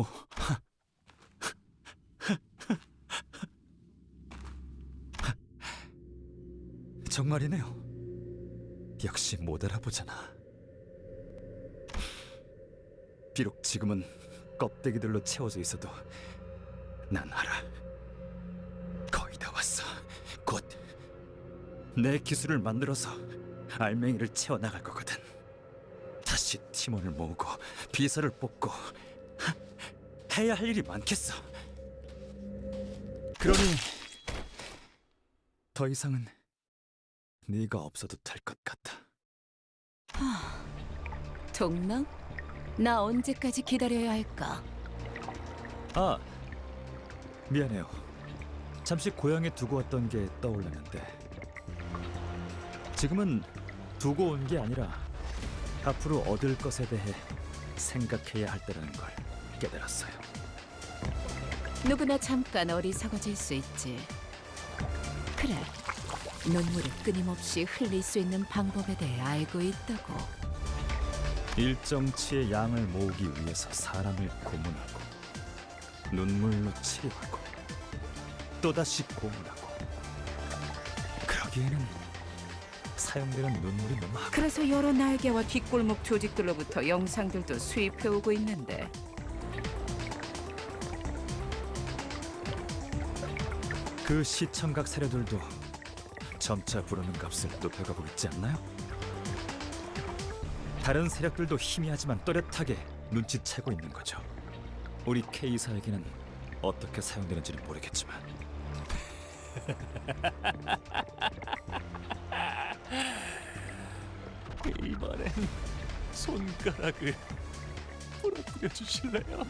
너무 정말이네요. 역시 못 알아보잖아. 비록 지금은 껍데기들로 채워져 있어도 난 알아. 거의 다 왔어. 곧 내 기술을 만들어서 알맹이를 채워나갈 거거든. 다시 팀원을 모으고 비서를 뽑고 해야 할 일이 많겠어. 그러니 더 이상은 네가 없어도 될 것 같아. 동랑? 나 언제까지 기다려야 할까? 아, 미안해요. 잠시 고향에 두고 왔던 게 떠올랐는데 지금은 두고 온 게 아니라 앞으로 얻을 것에 대해 생각해야 할 때라는 걸 깨달았어요. 누구나 잠깐 어리석어질 수 있지. 그래, 눈물을 끊임없이 흘릴 수 있는 방법에 대해 알고 있다고. 일정치의 양을 모으기 위해서 사람을 고문하고 눈물로 치료하고 또다시 고문하고. 그러기에는 사용되는 눈물이 너무 그래서 여러 날개와 뒷골목 조직들로부터 영상들도 수입해오고 있는데 그 시청각 사료들도 점차 부르는 값을 높여가고 있지 않나요? 다른 세력들도 희미하지만 또렷하게 눈치채고 있는 거죠. 우리 K사에게는 어떻게 사용되는지는 모르겠지만 이번엔 손가락을 부러뜨려 주실래요?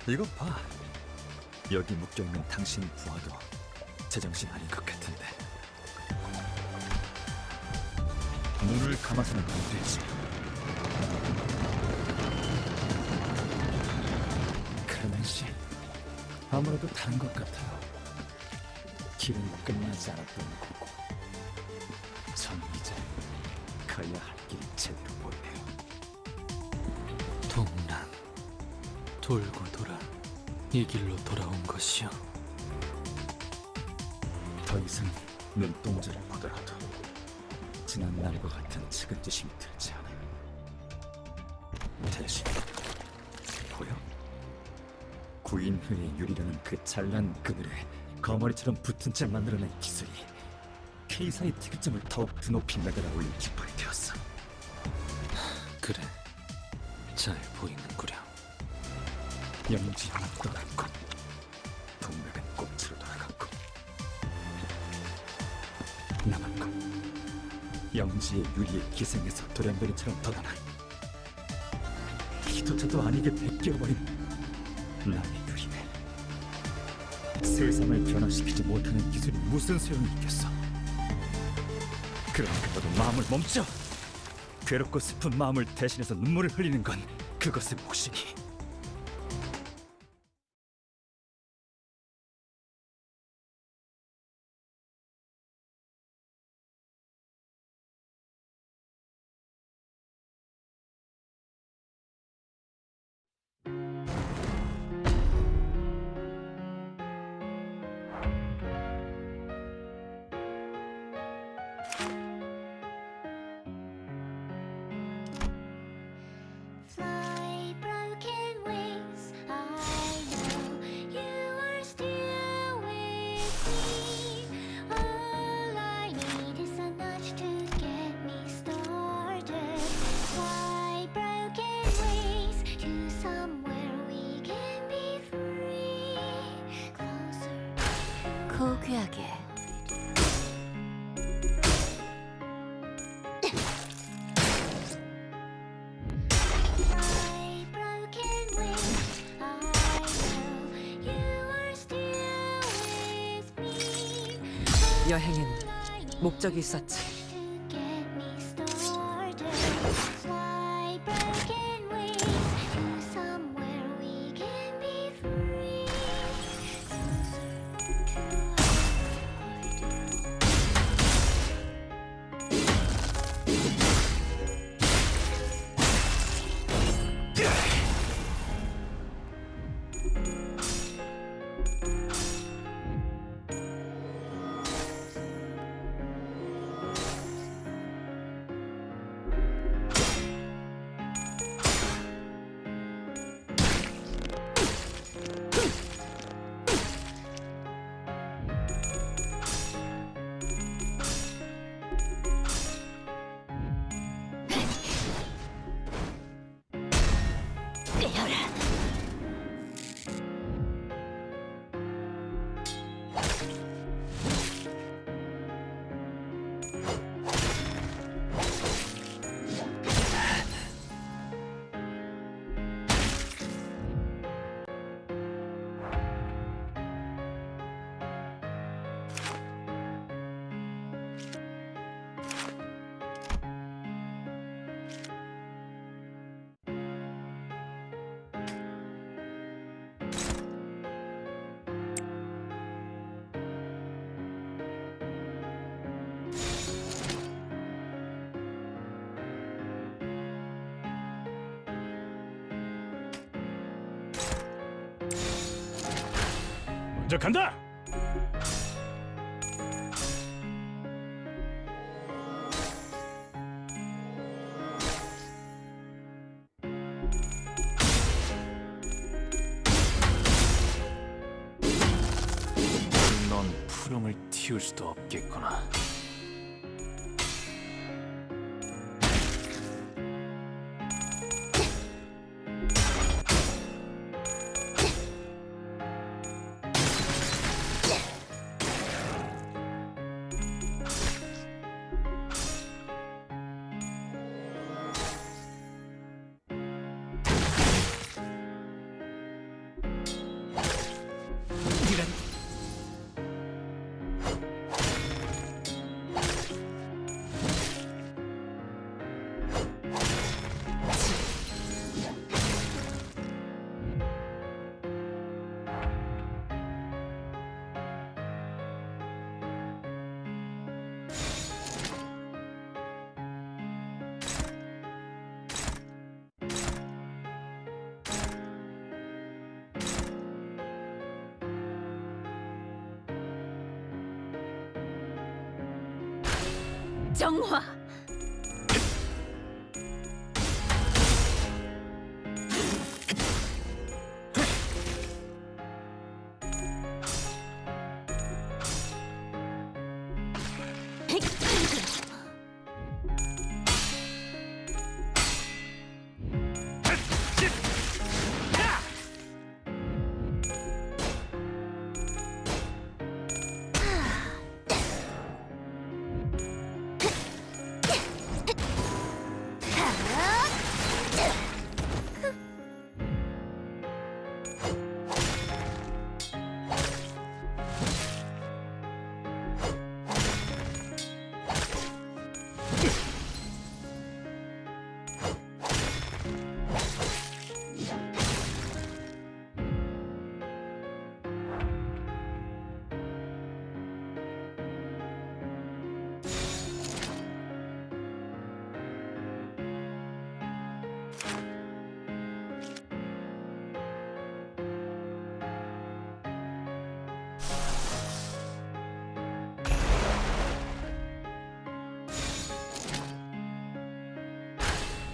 이것 봐. 여기 묶여있는 당신 부하도 제정신 아닌 것 같은데. 눈을 감아서는 안 되지. 크레멘 씨, 아무래도 다른 것 같아요. 길은 끝나지 않았던 거고 전 이제 가야 할 길이 제대로 보이네요. 동란, 돌고 돌아 이 길로 돌아온 것이요. 더 이상 눈동자를 보더라도 지난 날과 같은 측은지심이 들지 않아요. 대신 보여? 구인 후의 유리라는 그 잘난 그늘에 거머리처럼 붙은 채 만들어낸 기술이 K사의 특이점을 더욱 드높이 매달아 올린 깃발이 되었어. 그래, 잘 보이는구려. 영지는 떠났고 동맥은 꽃으로 돌아갔고 남은 건 영지의 유리에 기생해서 돌연변이처럼 덧어난 기도자도 아니게 베껴버린 나의 유리네. 세상을 변화시키지 못하는 기술이 무슨 소용이 있겠어. 그러니까 너도 마음을 멈춰. 괴롭고 슬픈 마음을 대신해서 눈물을 흘리는 건 그것의 몫이니. Fly broken wings, I know you are still with me. All I need is a nudge to get me started. Fly broken wings to somewhere we can be free. Closer. 고귀하게. Fly broken wings, I know you are still with me. 여행엔 목적이 있었지. To get me started. Fly broken wings to somewhere we can be free. Closer to 먼저 간다. 넌 푸름을 틔울 수도 없겠구나. 이런 정화.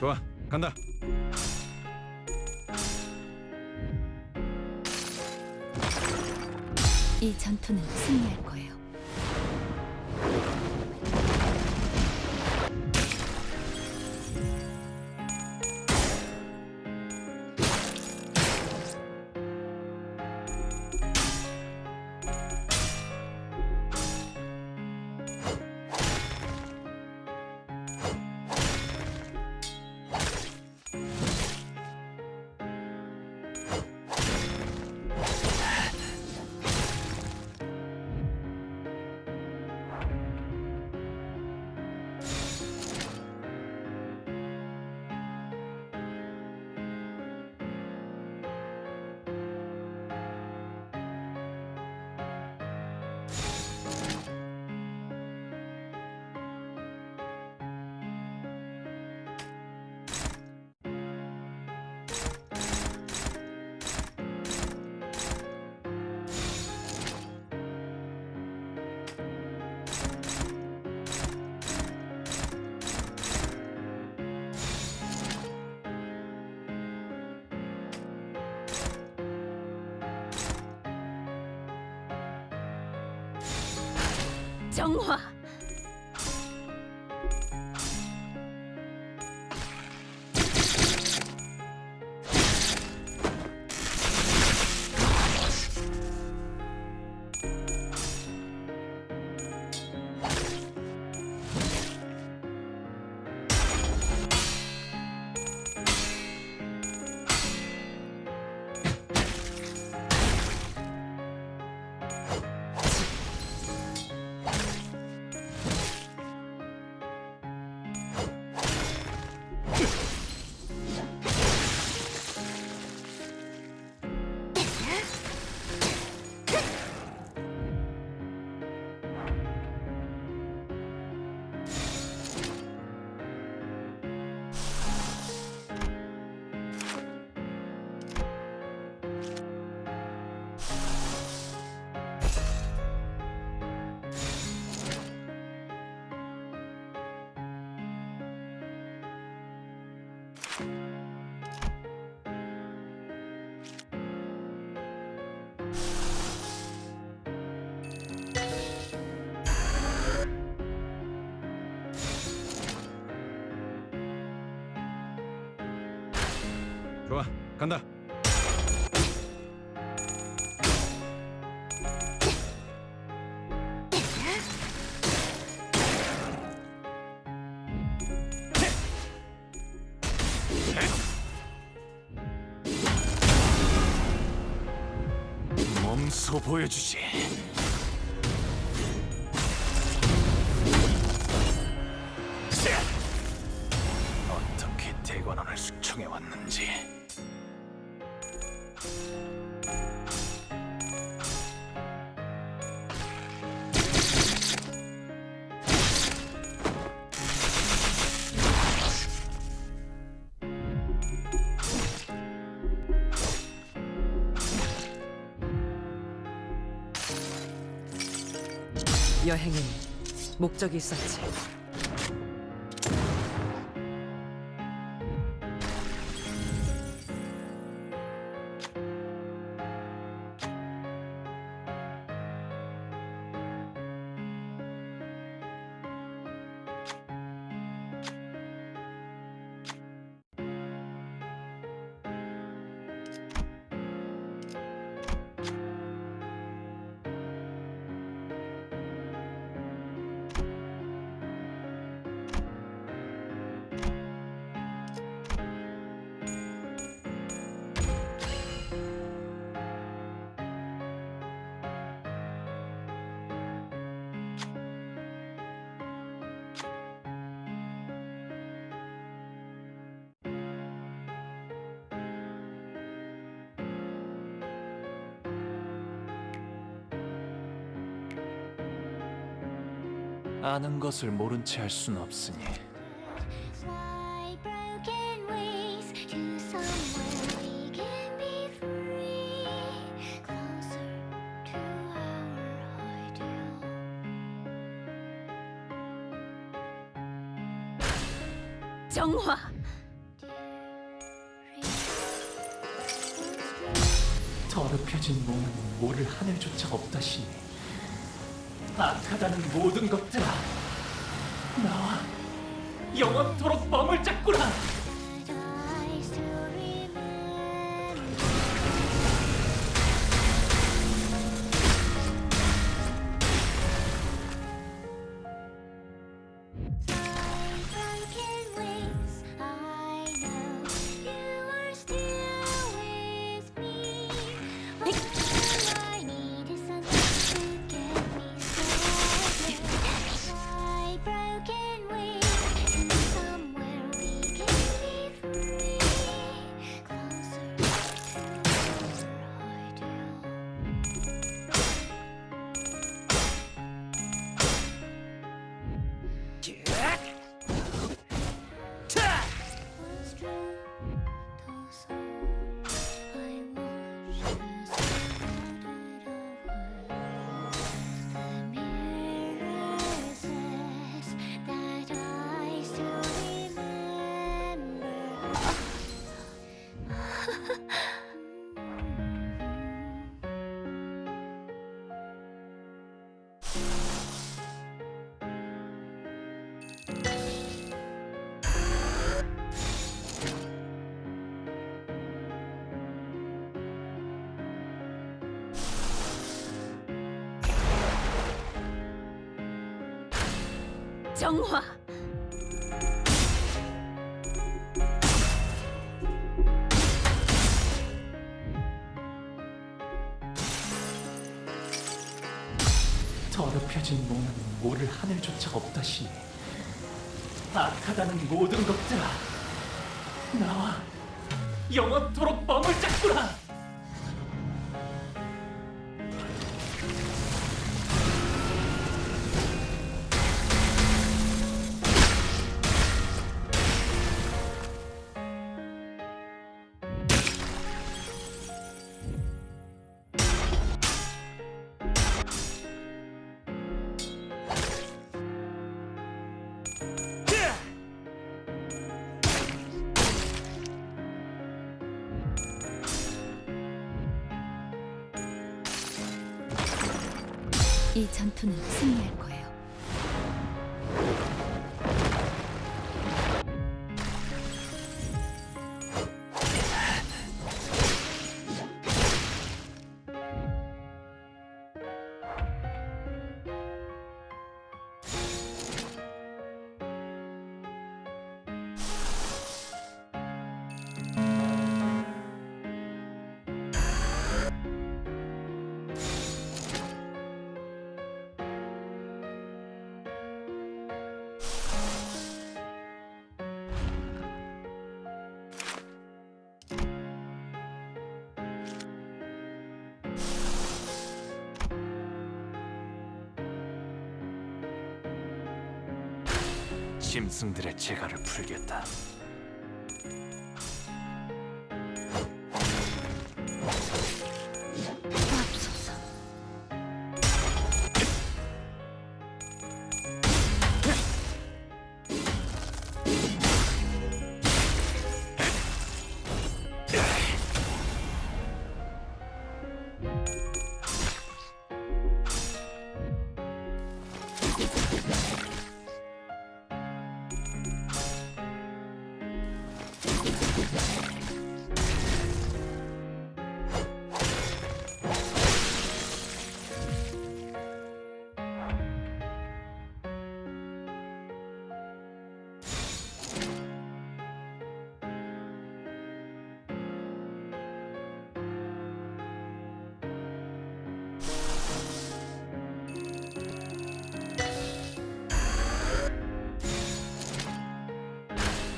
좋아, 간다. 이 전투는 승리할 거예요. 정화. 좋아, 간다. 몸소 보여주지. 어떻게 대관원을 숙청해 왔는지. 여행은 목적이 있었지. 아는 것을 모른 채 할 순 없으니. Fly broken wings to somewhere we can be free, closer to our ideal. 정화. 더럽혀진 몸은 모를 하늘조차 없다시니 악하다는 모든 것들아 나와 영원토록 멍을 잡구나. But I still remember. Broken wings, I know you are still with me. All I need is something to get me started. Fly broken wings to somewhere we can be free, closer to our ideal. Was true, though so I watched as clouded over. The mirror says that I still remember. 정화. 더럽혀진 몸은 모를 하늘조차 없다시니 악하다는 모든 것들아 나와 영원토록 멍을 잡구나. 이 전투는 승리할 거예요. 짐승들의 재갈을 풀겠다. 맙소사.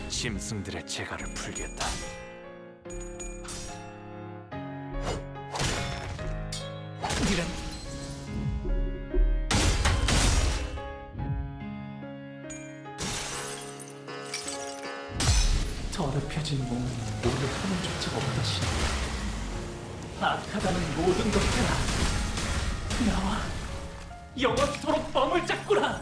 짐승들의 재갈을 풀겠다. 이런 더럽혀진 몸은 모두 하늘조차 없다시니 악하다는 모든 것들아 나와 영원토록 뻥을 잡구나.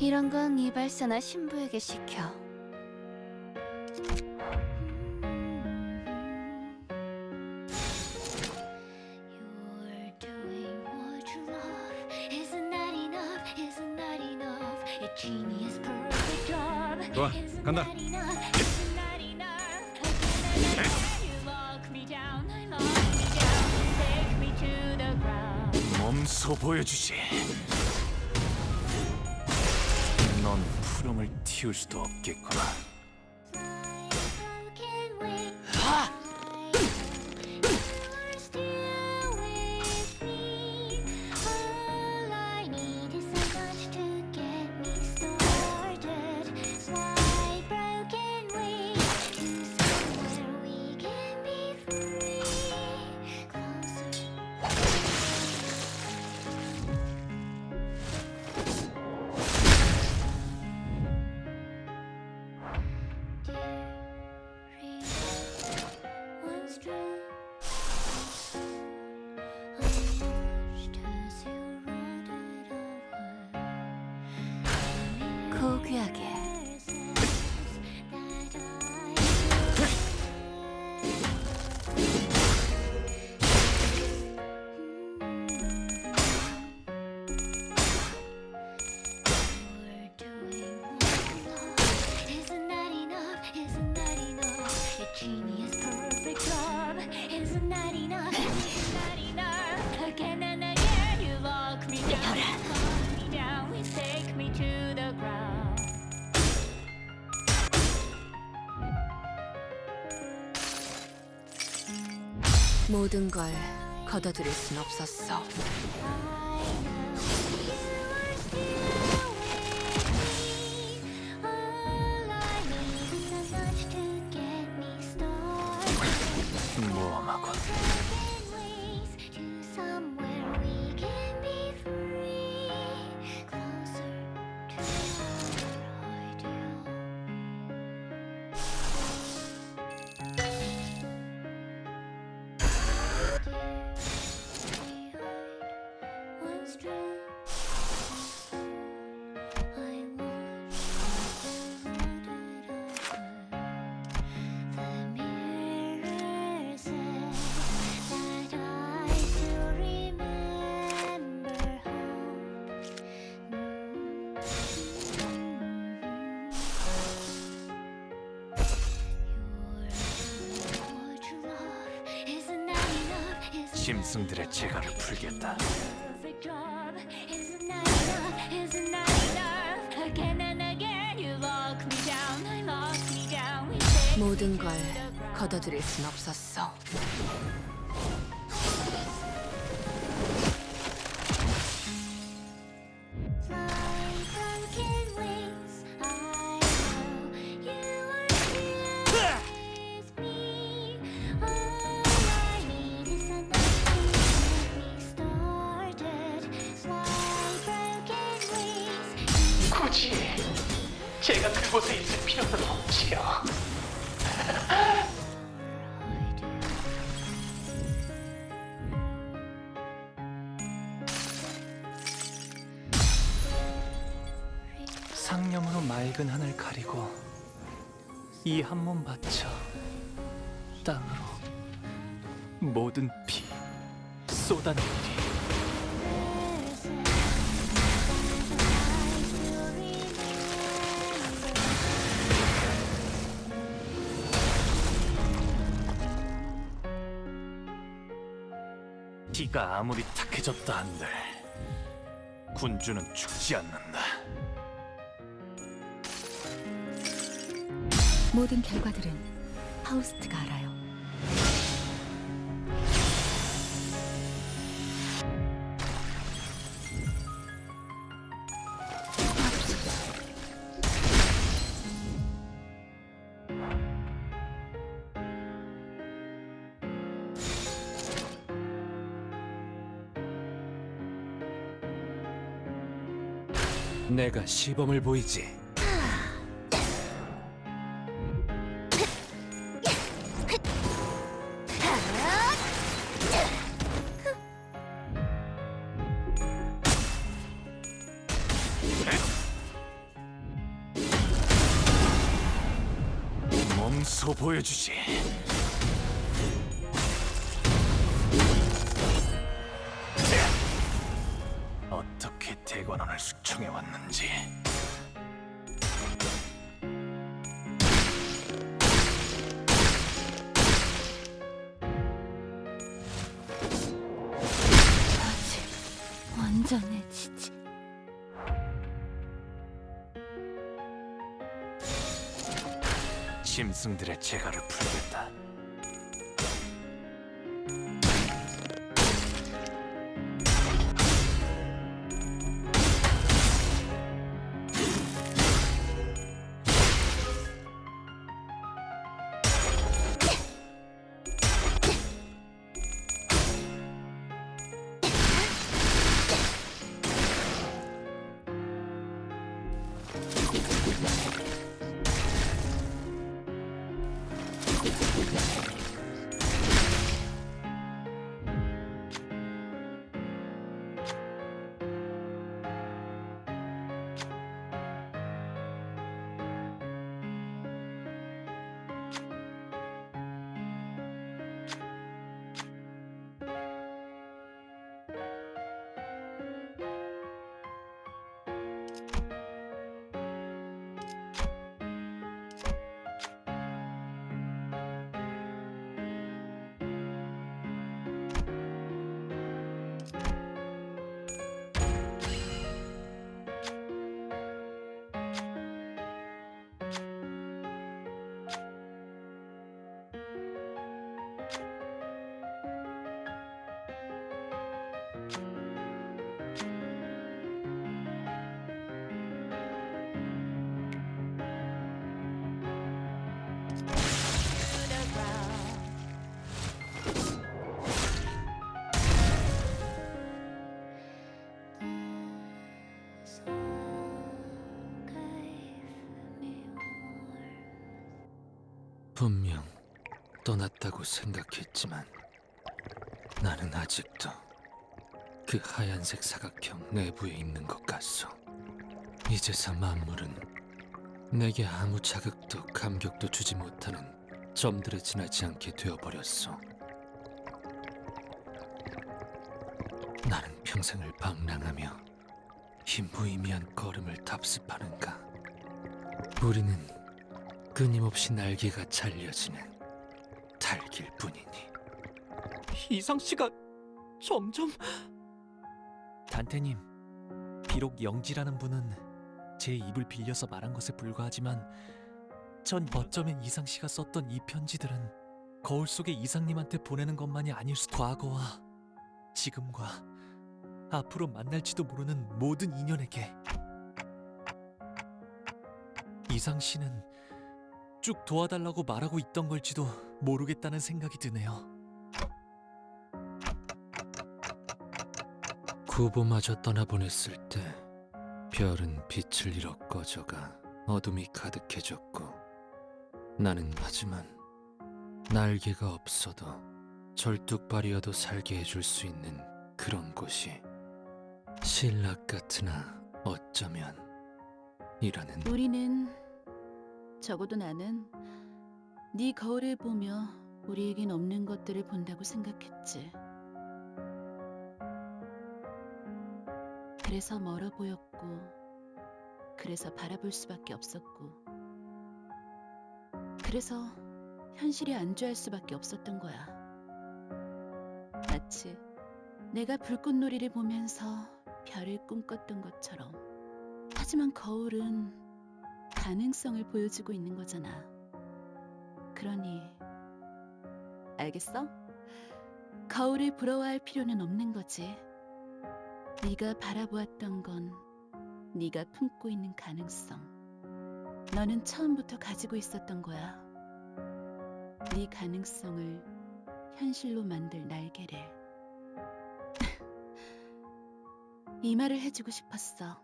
이런 건 이발사나 신부에게 시켜. You're doing what you love. Isn't that enough? Isn't that enough? A genius perfect job. 좋아, Isn't 간다. that enough? Isn't that enough? You lock me down. I lock me down. Take me to the ground. 몸소 보여주지. 넌 푸름을 틔울 수도 없겠구나. My broken wings. You're still with me. All I need is so much to get me started. My broken wings to somewhere we can be free. Closer. Once true, I watched as you rotted away. 고귀하게. Isn't that enough? Isn't that enough? A genius perfect job. Isn't that enough? Isn't that enough? Again and again you lock me down. Lock me down. We take me to the ground. 모든 걸 걷어들일 순 없었어. I know you are still with me. All I need is so much to get me started. 모험하군. Broken ways to somewhere we can be free. Closer to our ideal. Once true, I watched 짐승들의 재갈을 풀겠다. perfect job. Isn't that enough? Isn't that enough? Again and again, you lock me down. I lock me down. We take 모든 걸 걷어들일 순 없었어. Fly broken wings. I know you are here with me. All I need is something to get me started. Fly broken wings. 굳이 제가 그곳에 있을 필요는 없지요. 상념으로 맑은 하늘 가리고 이 한 몸 바쳐 땅으로 모든 피 쏟아내리. 피가 아무리 탁해졌다 한들 군주는 죽지 않는다. 모든 결과들은 파우스트가 알아요. 내가 시범을 보이지. 몸소 보여주지. 어떻게 대관원을 숙청해 왔는지. 완전해 지지. 짐승들의 재갈을 풀겠다. 분명 떠났다고 생각했지만 나는 아직도 그 하얀색 사각형 내부에 있는 것 같소. 이제서 만물은 내게 아무 자극도 감격도 주지 못하는 점들에 지나지 않게 되어버렸소. 나는 평생을 방랑하며 이 무의미한 걸음을 답습하는가. 우리는 끊임없이 날개가 잘려지는 달길 뿐이니. 이상 씨가 점점... 단테님, 비록 영지라는 분은 제 입을 빌려서 말한 것에 불과하지만 전 어쩌면 이상 씨가 썼던 이 편지들은 거울 속의 이상님한테 보내는 것만이 아닐 수... 과거와 지금과 앞으로 만날지도 모르는 모든 인연에게 이상 씨는 쭉 도와달라고 말하고 있던 걸지도 모르겠다는 생각이 드네요. 구보마저 떠나보냈을 때 별은 빛을 잃어 꺼져가 어둠이 가득해졌고 나는 하지만 날개가 없어도 절뚝발이어도 살게 해줄 수 있는 그런 곳이 신락 같으나 어쩌면 이라는 우리는, 적어도 나는 네 거울을 보며 우리에겐 없는 것들을 본다고 생각했지. 그래서 멀어 보였고, 그래서 바라볼 수밖에 없었고, 그래서 현실이 안주할 수밖에 없었던 거야. 마치 내가 불꽃놀이를 보면서 별을 꿈꿨던 것처럼. 하지만 거울은 가능성을 보여주고 있는 거잖아. 그러니 알겠어? 거울을 부러워할 필요는 없는 거지. 네가 바라보았던 건 네가 품고 있는 가능성. 너는 처음부터 가지고 있었던 거야. 네 가능성을 현실로 만들 날개를. 이 말을 해주고 싶었어.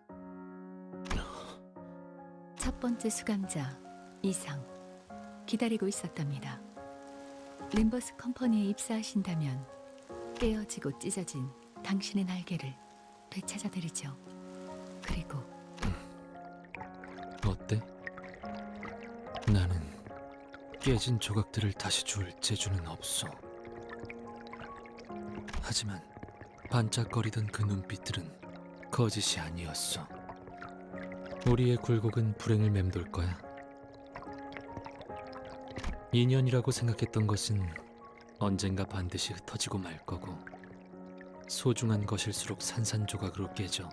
첫 번째 수감자 이상 기다리고 있었답니다. 림버스 컴퍼니에 입사하신다면 깨어지고 찢어진 당신의 날개를 되찾아드리죠. 그리고 어때? 나는 깨진 조각들을 다시 줄 재주는 없어. 하지만 반짝거리던 그 눈빛들은 거짓이 아니었어. 우리의 굴곡은 불행을 맴돌 거야. 인연이라고 생각했던 것은 언젠가 반드시 흩어지고 말 거고 소중한 것일수록 산산조각으로 깨져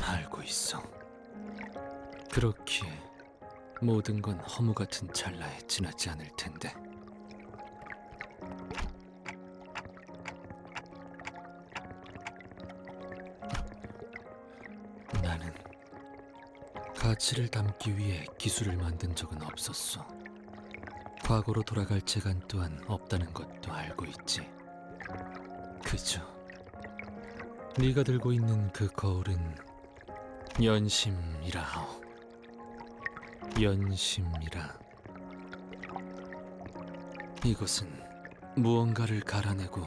알고 있어. 그렇기에 모든 건 허무 같은 찰나에 지나지 않을 텐데. 나는 가치를 담기 위해 기술을 만든 적은 없었어. 과거로 돌아갈 재간 또한 없다는 것도 알고 있지. 그저 네가 들고 있는 그 거울은 연심이라 하오. 연심이라. 이것은 무언가를 갈아내고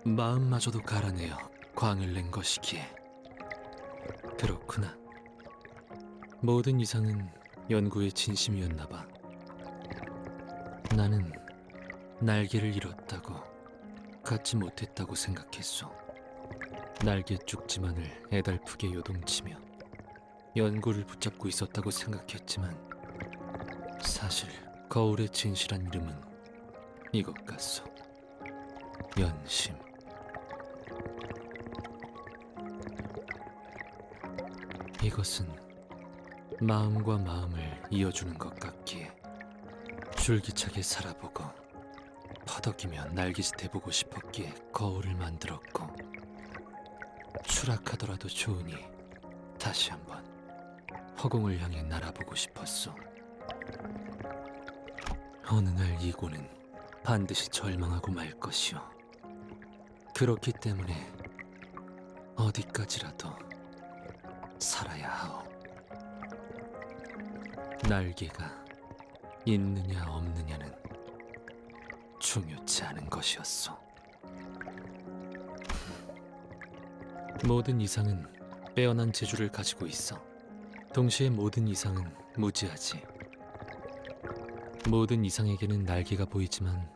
마음마저도 갈아내어 광을 낸 것이기에. 그렇구나. 모든 이상은 연구의 진심이었나 봐. 나는 날개를 잃었다고, 갖지 못했다고 생각했어. 날개 쪽지만을 애달프게 요동치며 연구를 붙잡고 있었다고 생각했지만 사실 거울의 진실한 이름은 이것 같소. 연심. 이것은 마음과 마음을 이어주는 것 같기에 줄기차게 살아보고 허덕이며 날깃짓 해보고 싶었기에 거울을 만들었고, 추락하더라도 좋으니 다시 한번 허공을 향해 날아보고 싶었어. 어느 날 이고는 반드시 절망하고 말 것이오. 그렇기 때문에 어디까지라도 살아야 하오. 날개가 있느냐 없느냐는 중요치 않은 것이었어. 모든 이상은 빼어난 재주를 가지고 있어. 동시에 모든 이상은 무지하지. 모든 이상에게는 날개가 보이지만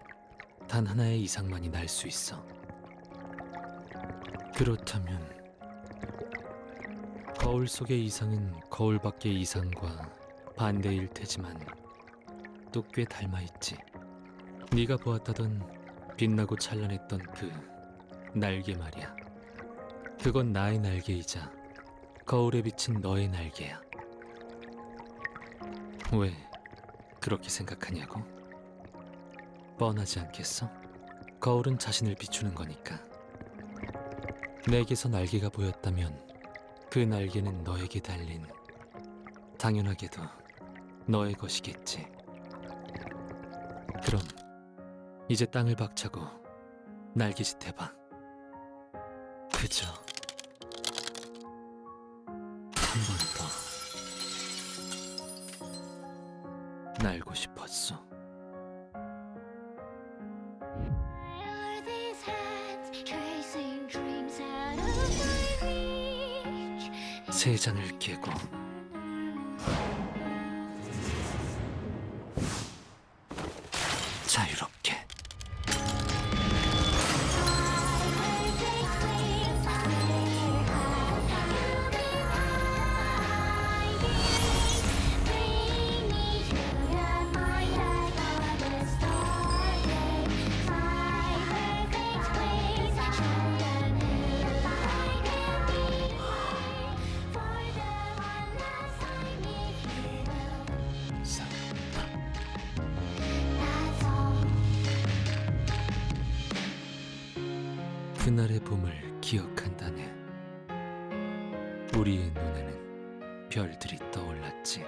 단 하나의 이상만이 날 수 있어. 그렇다면 거울 속의 이상은 거울 밖의 이상과 반대일 테지만 또 꽤 닮아있지. 네가 보았다던 빛나고 찬란했던 그 날개 말이야. 그건 나의 날개이자 거울에 비친 너의 날개야. 왜 그렇게 생각하냐고? 뻔하지 않겠어? 거울은 자신을 비추는 거니까. 내게서 날개가 보였다면 그 날개는 너에게 달린, 당연하게도 너의 것이겠지. 그럼 이제 땅을 박차고 날개짓 해봐. 그저 한 번 더 날고 싶었어. Are these hands tracing dreams out of my reach? 세 잔을 깨고 자유롭게. Bring me to your mind as all the started. My perfect place, show them who I can be. For the one last time with you, that's all. 그날의 봄을 기억한다네. 우리의 눈에는 별들이 떠올랐지.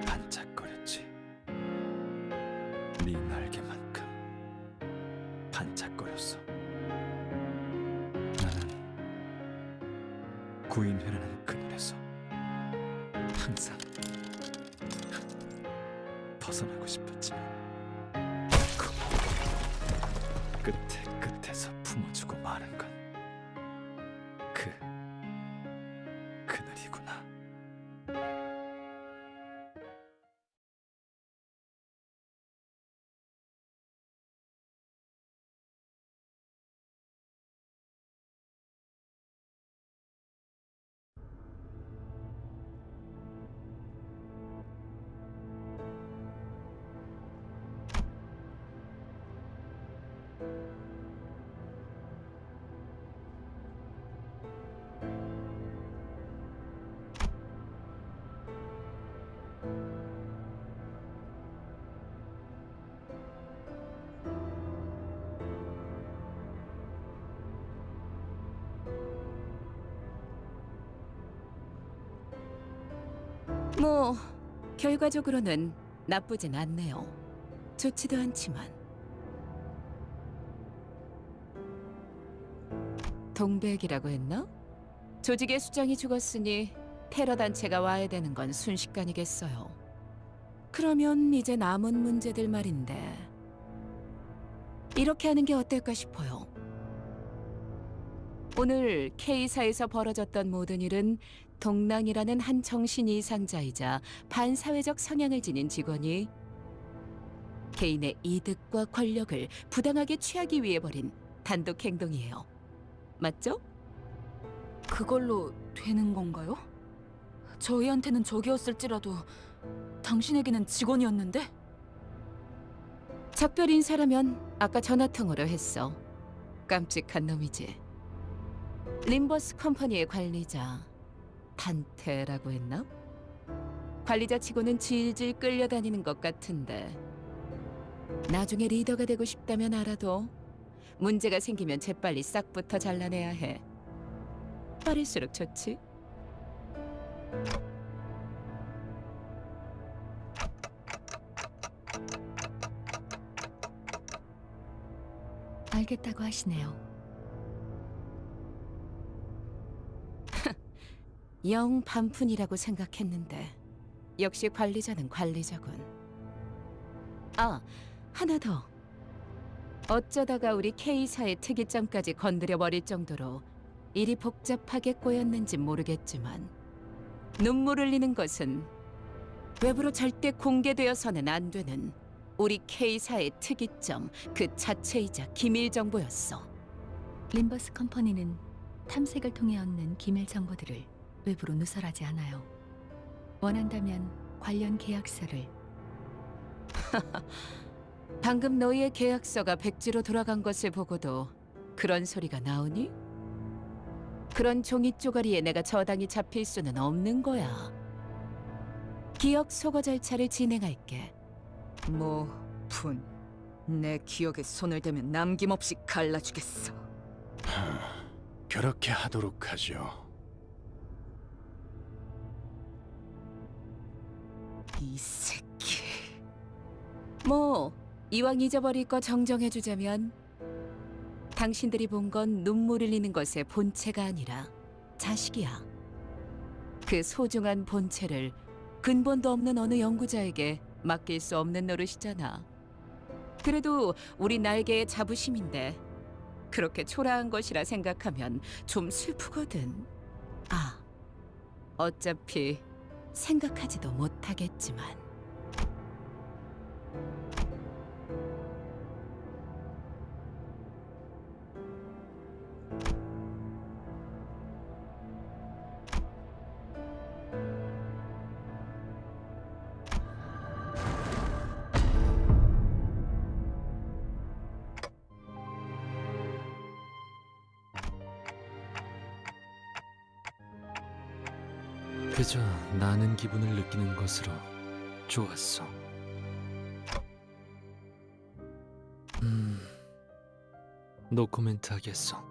반짝거렸지. 네 날개만큼 반짝거렸어. 나는 구인회라는 그늘에서 항상 벗어나고 싶었지만 끝에 끝에서 품어주고 마는 건 그늘이구나. 뭐 결과적으로는 나쁘진 않네요. 좋지도 않지만. 동백이라고 했나? 조직의 수장이 죽었으니 테러 단체가 와야 되는 건 순식간이겠어요. 그러면 이제 남은 문제들 말인데 이렇게 하는 게 어떨까 싶어요. 오늘 K사에서 벌어졌던 모든 일은 동랑이라는 한 정신 이상자이자 반사회적 성향을 지닌 직원이 개인의 이득과 권력을 부당하게 취하기 위해 벌인 단독 행동이에요. 맞죠? 그걸로 되는 건가요? 저희한테는 적이었을지라도 당신에게는 직원이었는데? 작별 인사라면 아까 전화통화로 했어. 깜찍한 놈이지. 림버스 컴퍼니의 관리자 단테라고 했나? 관리자 치고는 질질 끌려다니는 것 같은데 나중에 리더가 되고 싶다면 알아도 문제가 생기면 재빨리 싹부터 잘라내야 해. 빠를수록 좋지. 알겠다고 하시네요. 영 반푼이라고 생각했는데 역시 관리자는 관리자군. 아, 하나 더. 어쩌다가 우리 K사의 특이점까지 건드려 버릴 정도로 일이 복잡하게 꼬였는지 모르겠지만 눈물 흘리는 것은 외부로 절대 공개되어서는 안 되는 우리 K사의 특이점 그 자체이자 기밀 정보였어. 림버스 컴퍼니는 탐색을 통해 얻는 기밀 정보들을 외부로 누설하지 않아요. 원한다면 관련 계약서를 방금 너희의 계약서가 백지로 돌아간 것을 보고도 그런 소리가 나오니? 그런 종이 쪼가리에 내가 저당이 잡힐 수는 없는 거야. 기억 소거 절차를 진행할게. 분. 내 기억에 손을 대면 남김없이 갈라주겠어. 그렇게 하도록 하죠. 이 새끼. 이왕 잊어버릴 거 정정해주자면 당신들이 본 건 눈물 흘리는 것의 본체가 아니라 자식이야. 그 소중한 본체를 근본도 없는 어느 연구자에게 맡길 수 없는 노릇이잖아. 그래도 우리 날개의 자부심인데 그렇게 초라한 것이라 생각하면 좀 슬프거든. 어차피 생각하지도 못하겠지만. 그저 나는 기분을 느끼는 것으로 좋았어. 노코멘트 하겠어.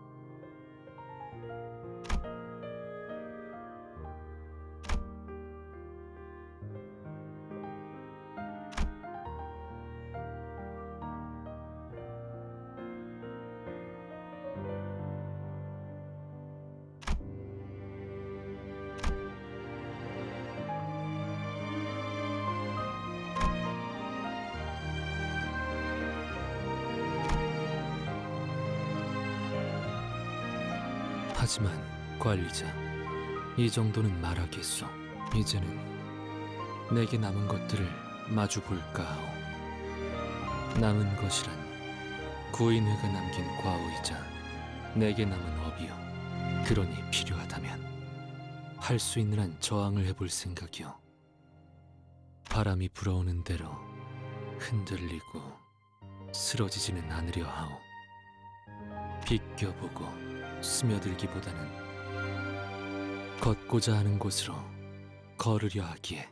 하지만 관리자, 이 정도는 말하겠소. 이제는 내게 남은 것들을 마주 볼까 하오. 남은 것이란 구인회가 남긴 과오이자 내게 남은 업이요. 그러니 필요하다면 할 수 있는 한 저항을 해볼 생각이요. 바람이 불어오는 대로 흔들리고 쓰러지지는 않으려 하오. 비껴보고 스며들기보다는 걷고자 하는 곳으로 걸으려 하기에.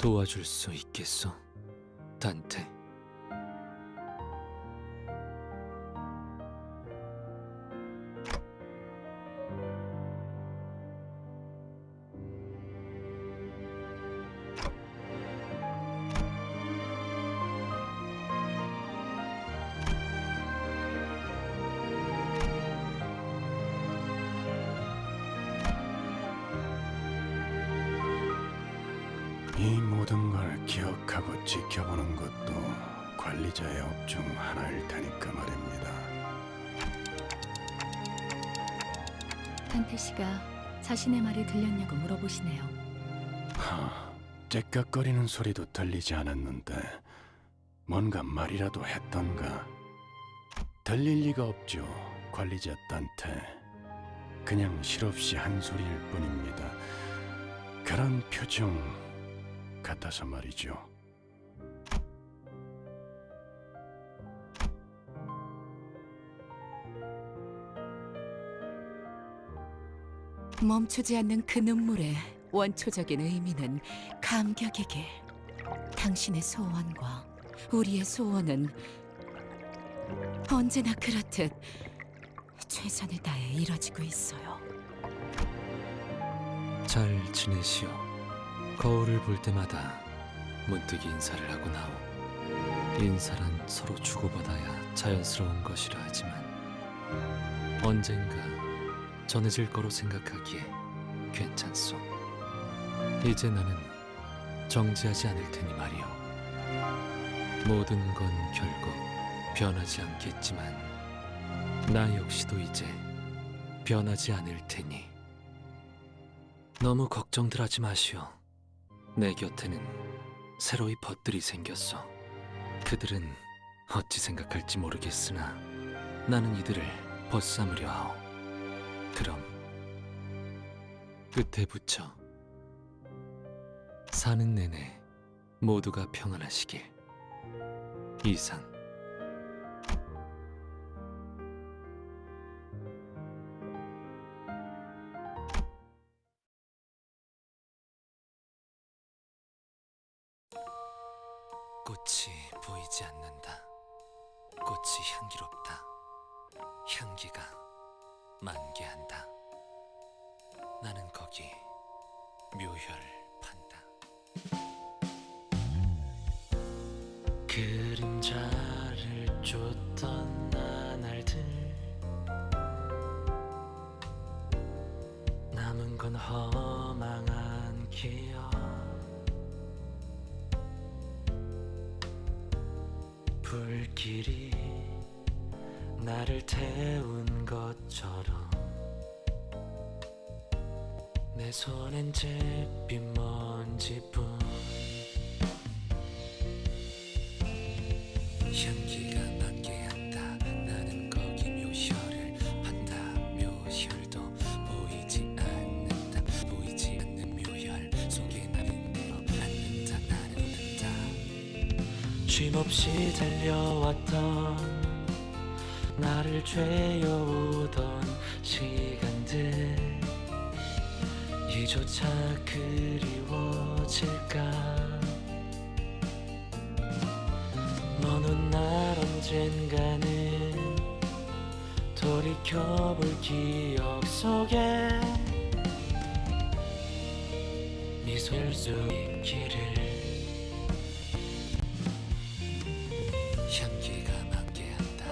도와줄 수 있겠소, 단테? 이 모든 걸 기억하고 지켜보는 것도 관리자의 업 중 하나일 테니까 말입니다. 탄태 씨가 자신의 말이 들렸냐고 물어보시네요. 째깍거리는 소리도 들리지 않았는데 뭔가 말이라도 했던가? 들릴 리가 없죠, 관리자 딴테. 그냥 실없이 한 소리일 뿐입니다. 그런 표정 같아서 말이죠. 멈추지 않는 그 눈물의 원초적인 의미는 감격이길. 당신의 소원과 우리의 소원은 언제나 그렇듯 최선을 다해 이뤄지고 있어요. 잘 지내시오. 거울을 볼 때마다 문득 인사를 하고 나오. 인사란 서로 주고받아야 자연스러운 것이라 하지만 언젠가 전해질 거로 생각하기에 괜찮소. 이제 나는 정지하지 않을 테니 말이오. 모든 건 결국 변하지 않겠지만 나 역시도 이제 변하지 않을 테니 너무 걱정들 하지 마시오. 내 곁에는 새로이 벗들이 생겼어. 그들은 어찌 생각할지 모르겠으나 나는 이들을 벗삼으려 하오. 그럼 끝에 붙여 사는 내내 모두가 평안하시길. 이상. 꽃이 보이지 않는다. 꽃이 향기롭다. 향기가 만개한다. 나는 거기 묘혈을 판다. 그림자를 쫓던 나날들, 남은 건 허망한 기억. 불길이 나를 태운 것처럼 내 손엔 잿빛 먼지뿐. 향기가 만개한다. 나는 거기 묘혈을 판다. 묘혈도 보이지 않는다. 보이지 않는 묘혈 속에 나는 내어앉는다. 나는 웃는다. 쉼없이 달려왔던, 나를 죄어오던 시간들, 이조차 그리워질까. 먼 훗날 언젠가는 돌이켜볼 기억 속에 미소일 수 있기를. 향기가 만개한다.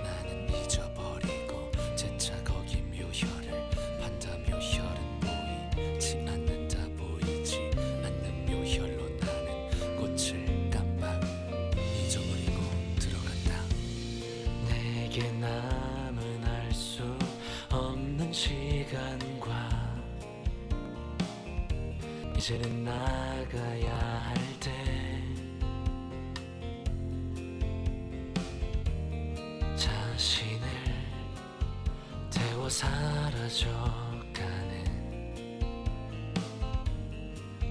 나는 잊어버리고 재차 거기 묘혈을 판다. 묘혈은 보이지 않는다. 보이지 않는 묘혈로 나는 꽃을 깜빡 잊어버리고 들어간다. 내게 남은 알 수 없는 시간과 이제는 나가야 할 때, 자신을 태워 사라져가는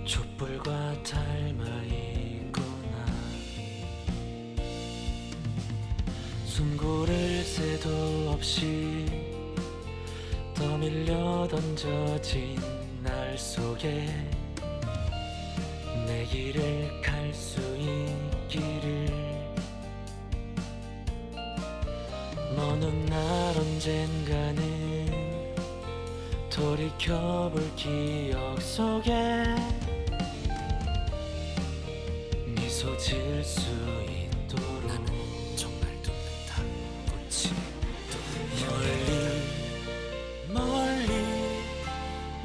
촛불과 닮아 있구나. 숨 고를 새도 없이 떠밀려 던져진 날 속에 내 길을 갈 수 있기를. 먼 훗날 언젠가는 돌이켜볼 기억 속에 미소 지을 수 있도록. 나는 정말 눕는다. 꽃이 멀리 멀리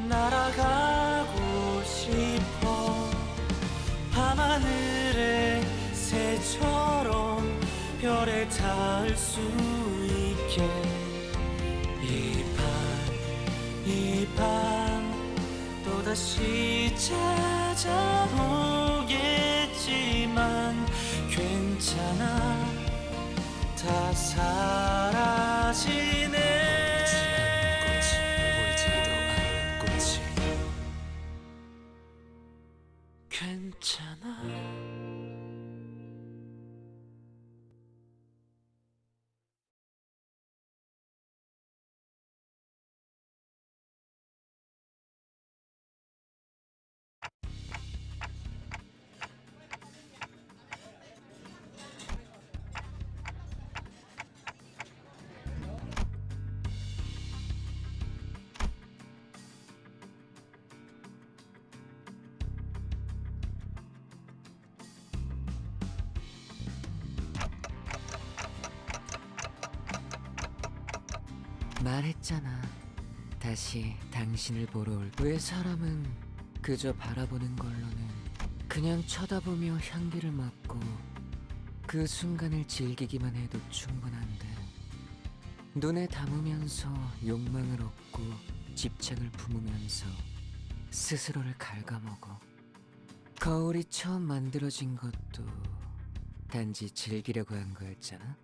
날아가고 싶어. 밤하늘의 새처럼 별에 닿을 수 있게. 이 밤 또다시 찾아오겠지만 괜찮아. 다 사라지네. 보이지도 않는 꽃이 괜찮아. 말했잖아. 다시 당신을 보러 올. 왜 사람은 그저 바라보는 걸로는, 그냥 쳐다보며 향기를 맡고 그 순간을 즐기기만 해도 충분한데, 눈에 담으면서 욕망을 얻고 집착을 품으면서 스스로를 갉아먹어. 거울이 처음 만들어진 것도 단지 즐기려고 한 거였잖아.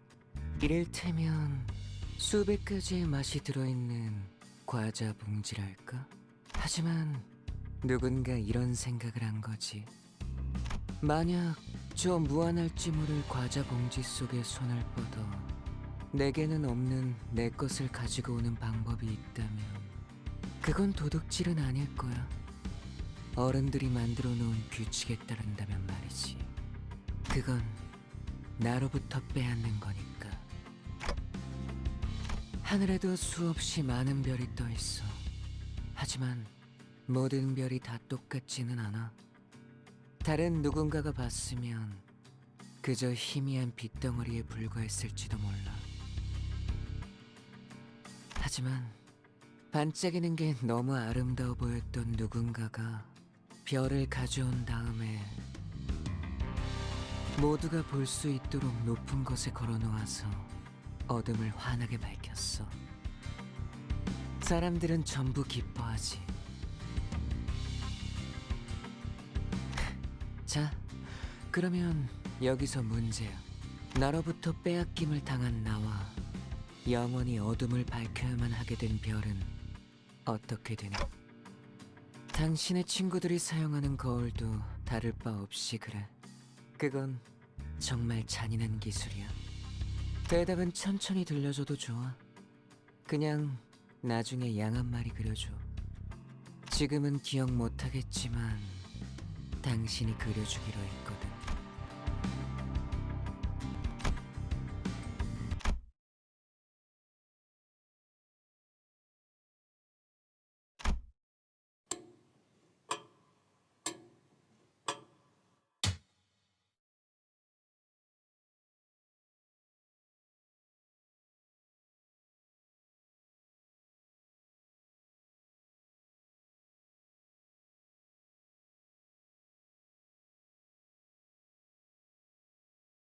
이를테면 수백 가지의 맛이 들어있는 과자 봉지랄까? 하지만 누군가 이런 생각을 한 거지. 만약 저 무한할지 모를 과자 봉지 속에 손을 뻗어 내게는 없는 내 것을 가지고 오는 방법이 있다면 그건 도둑질은 아닐 거야. 어른들이 만들어 놓은 규칙에 따른다면 말이지. 그건 나로부터 빼앗는 거니까. 하늘에도 수없이 많은 별이 떠 있어. 하지만 모든 별이 다 똑같지는 않아. 다른 누군가가 봤으면 그저 희미한 빛덩어리에 불과했을지도 몰라. 하지만 반짝이는 게 너무 아름다워 보였던 누군가가 별을 가져온 다음에 모두가 볼 수 있도록 높은 곳에 걸어놓아서 어둠을 환하게 밝혔어. 사람들은 전부 기뻐하지. 자, 그러면 여기서 문제야. 나로부터 빼앗김을 당한 나와 영원히 어둠을 밝혀야만 하게 된 별은 어떻게 되나? 당신의 친구들이 사용하는 거울도 다를 바 없이 그래. 그건 정말 잔인한 기술이야. 대답은 천천히 들려줘도 좋아. 그냥 나중에 양 한 마리 그려줘. 지금은 기억 못하겠지만 당신이 그려주기로 했거든.